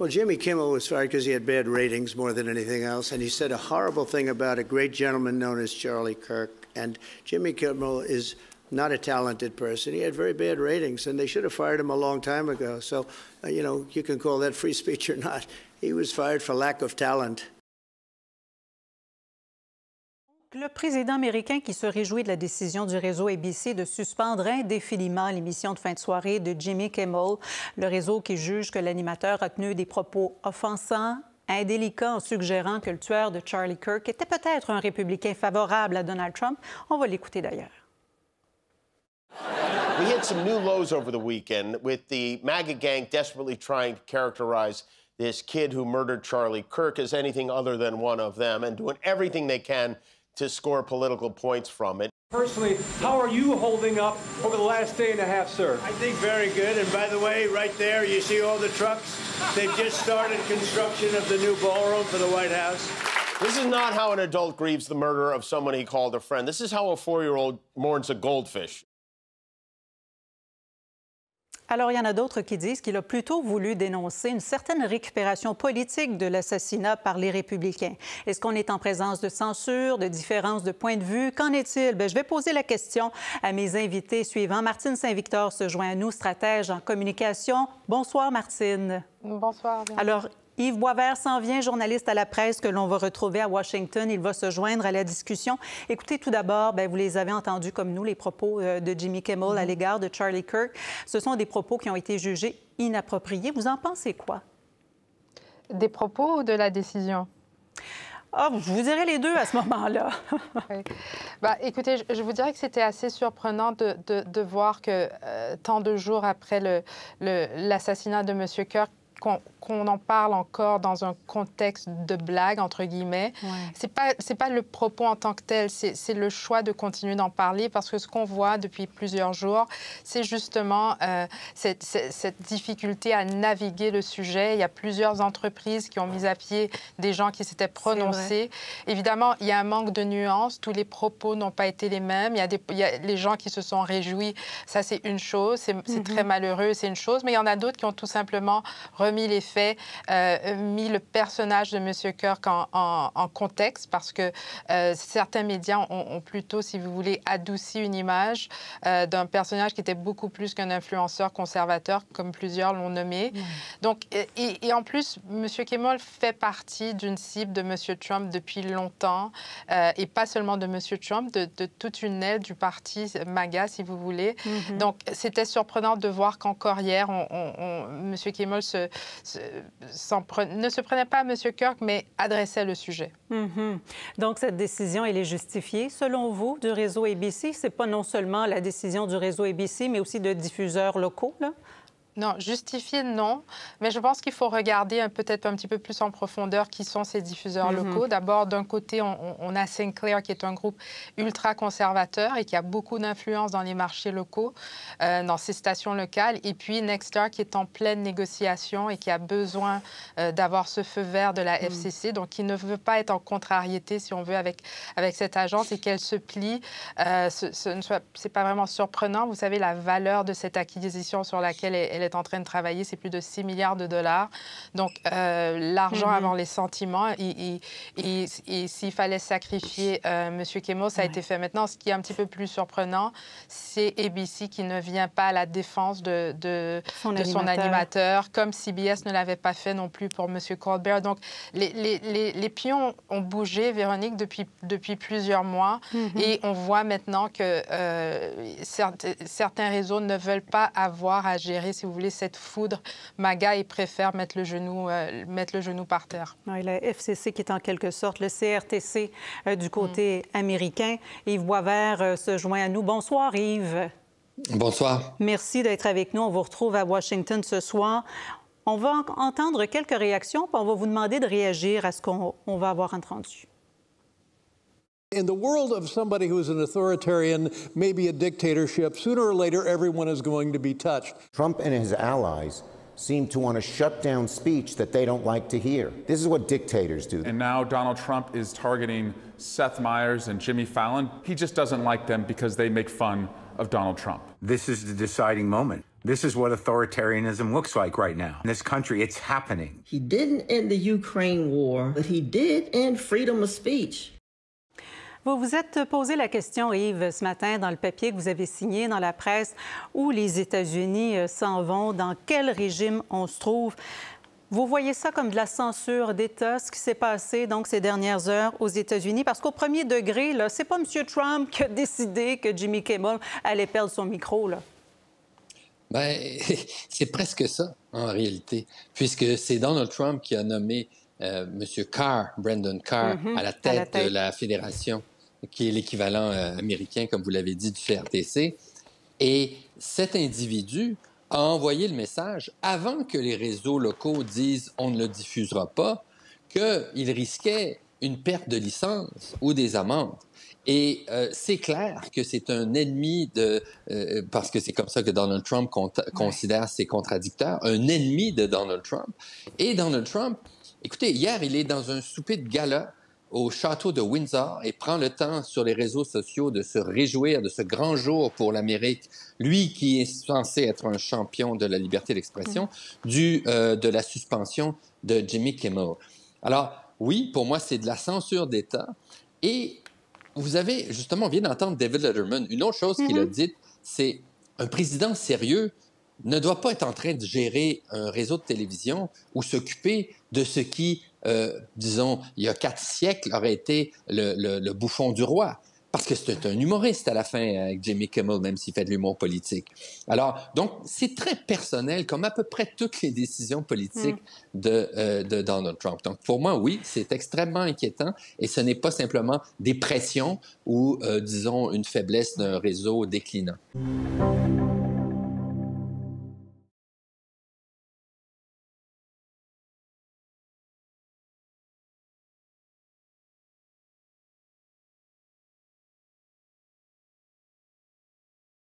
Well, Jimmy Kimmel was fired because he had bad ratings more than anything else, and he said a horrible thing about a great gentleman known as Charlie Kirk. And Jimmy Kimmel is not a talented person. He had very bad ratings, and they should have fired him a long time ago. So, you know, you can call that free speech or not. He was fired for lack of talent. Le président américain qui se réjouit de la décision du réseau ABC de suspendre indéfiniment l'émission de fin de soirée de Jimmy Kimmel, le réseau qui juge que l'animateur a tenu des propos offensants, indélicats en suggérant que le tueur de Charlie Kirk était peut-être un républicain favorable à Donald Trump. On va l'écouter d'ailleurs. We hit some new lows over the weekend with the MAGA gang desperately trying to characterize this kid who murdered Charlie Kirk as anything other than one of them and doing everything they can to score political points from it. Personally, how are you holding up over the last day and a half, sir? I think very good. And by the way, right there, you see all the trucks? They've just started construction of the new ballroom for the White House. This is not how an adult grieves the murder of someone he called a friend. This is how a 4-year-old mourns a goldfish. Alors, il y en a d'autres qui disent qu'il a plutôt voulu dénoncer une certaine récupération politique de l'assassinat par les républicains. Est-ce qu'on est en présence de censure, de différence de point de vue? Qu'en est-il? Bien, je vais poser la question à mes invités suivants. Martine Saint-Victor se joint à nous, stratège en communication. Bonsoir, Martine. Bonsoir. Alors, Yves Boisvert s'en vient, journaliste à la presse que l'on va retrouver à Washington. Il va se joindre à la discussion. Écoutez, tout d'abord, vous les avez entendus comme nous, les propos de Jimmy Kimmel à l'égard de Charlie Kirk. Ce sont des propos qui ont été jugés inappropriés. Vous en pensez quoi? Des propos ou de la décision? Ah, je vous dirais les deux à ce moment-là. Oui. Écoutez, je vous dirais que c'était assez surprenant de voir que tant de jours après l'assassinat de M. Kirk, qu'on en parle encore dans un contexte de blague, entre guillemets. Ouais. C'est pas le propos en tant que tel, c'est le choix de continuer d'en parler parce que ce qu'on voit depuis plusieurs jours, c'est justement cette difficulté à naviguer le sujet. Il y a plusieurs entreprises qui ont mis à pied des gens qui s'étaient prononcés. Évidemment, il y a un manque de nuances. Tous les propos n'ont pas été les mêmes. Il y a les gens qui se sont réjouis. Ça, c'est une chose. C'est très malheureux, c'est une chose. Mais il y en a d'autres qui ont tout simplement remis les faits, mis le personnage de M. Kirk en contexte parce que certains médias ont plutôt, si vous voulez, adouci une image d'un personnage qui était beaucoup plus qu'un influenceur conservateur, comme plusieurs l'ont nommé. Donc, et en plus, M. Kimmel fait partie d'une cible de M. Trump depuis longtemps, et pas seulement de M. Trump, de toute une aile du parti MAGA, si vous voulez. Donc, c'était surprenant de voir qu'encore hier, M. Kimmel ne se prenait pas à M. Kirk, mais adressait le sujet. Donc, cette décision, elle est justifiée, selon vous, du réseau ABC? Ce n'est pas non seulement la décision du réseau ABC, mais aussi de diffuseurs locaux, là? Non, justifié, non. Mais je pense qu'il faut regarder peut-être un petit peu plus en profondeur qui sont ces diffuseurs locaux. D'abord, d'un côté, on a Sinclair, qui est un groupe ultra-conservateur et qui a beaucoup d'influence dans les marchés locaux, dans ces stations locales. Et puis, Nexstar, qui est en pleine négociation et qui a besoin d'avoir ce feu vert de la FCC, donc qui ne veut pas être en contrariété, si on veut, avec cette agence et qu'elle se plie. C'est pas vraiment surprenant. Vous savez, la valeur de cette acquisition sur laquelle elle est en train de travailler, c'est plus de 6 milliards de dollars. Donc, l'argent avant les sentiments. Et s'il fallait sacrifier M. Kimmel, ça a été fait. Maintenant, ce qui est un petit peu plus surprenant, c'est ABC qui ne vient pas à la défense de son animateur, comme CBS ne l'avait pas fait non plus pour M. Colbert. Donc, les pions ont bougé, Véronique, depuis plusieurs mois. Et on voit maintenant que certains réseaux ne veulent pas avoir à gérer, si vous voulez, cette foudre MAGA et préfèrent mettre le genou par terre. Oui, la FCC qui est en quelque sorte le CRTC du côté américain. Yves Boisvert se joint à nous. Bonsoir, Yves. Bonsoir. Merci d'être avec nous. On vous retrouve à Washington ce soir. On va entendre quelques réactions, puis on va vous demander de réagir à ce qu'on va avoir entendu. In the world of somebody who is an authoritarian, maybe a dictatorship, sooner or later everyone is going to be touched. Trump and his allies seem to want to shut down speech that they don't like to hear. This is what dictators do. And now Donald Trump is targeting Seth Meyers and Jimmy Fallon. He just doesn't like them because they make fun of Donald Trump. This is the deciding moment. This is what authoritarianism looks like right now. In this country, it's happening. He didn't end the Ukraine war, but he did end freedom of speech. Vous vous êtes posé la question, Yves, ce matin, dans le papier que vous avez signé dans la presse, où les États-Unis s'en vont, dans quel régime on se trouve. Vous voyez ça comme de la censure d'État, ce qui s'est passé donc ces dernières heures aux États-Unis? Parce qu'au premier degré, là, c'est pas M. Trump qui a décidé que Jimmy Kimmel allait perdre son micro, là. Bien, c'est presque ça, en réalité, puisque c'est Donald Trump qui a nommé M. Carr, Brendan Carr, à la tête de la fédération, qui est l'équivalent américain, comme vous l'avez dit, du CRTC. Et cet individu a envoyé le message, avant que les réseaux locaux disent « on ne le diffusera pas », qu'il risquait une perte de licence ou des amendes. Et c'est clair que c'est un ennemi parce que c'est comme ça que Donald Trump considère ses contradicteurs, un ennemi de Donald Trump. Et Donald Trump, écoutez, hier, il est dans un souper de gala au château de Windsor et prend le temps sur les réseaux sociaux de se réjouir de ce grand jour pour l'Amérique, lui qui est censé être un champion de la liberté d'expression, de la suspension de Jimmy Kimmel. Alors, oui, pour moi, c'est de la censure d'État. Et vous avez, justement, on vient d'entendre David Letterman. Une autre chose qu'il a dite, c'est un président sérieux ne doit pas être en train de gérer un réseau de télévision ou s'occuper de ce qui, disons, il y a 4 siècles, aurait été le bouffon du roi. Parce que c'est un humoriste à la fin, avec Jimmy Kimmel, même s'il fait de l'humour politique. Alors, donc, c'est très personnel, comme à peu près toutes les décisions politiques de Donald Trump. Donc, pour moi, oui, c'est extrêmement inquiétant et ce n'est pas simplement des pressions ou, disons, une faiblesse d'un réseau déclinant.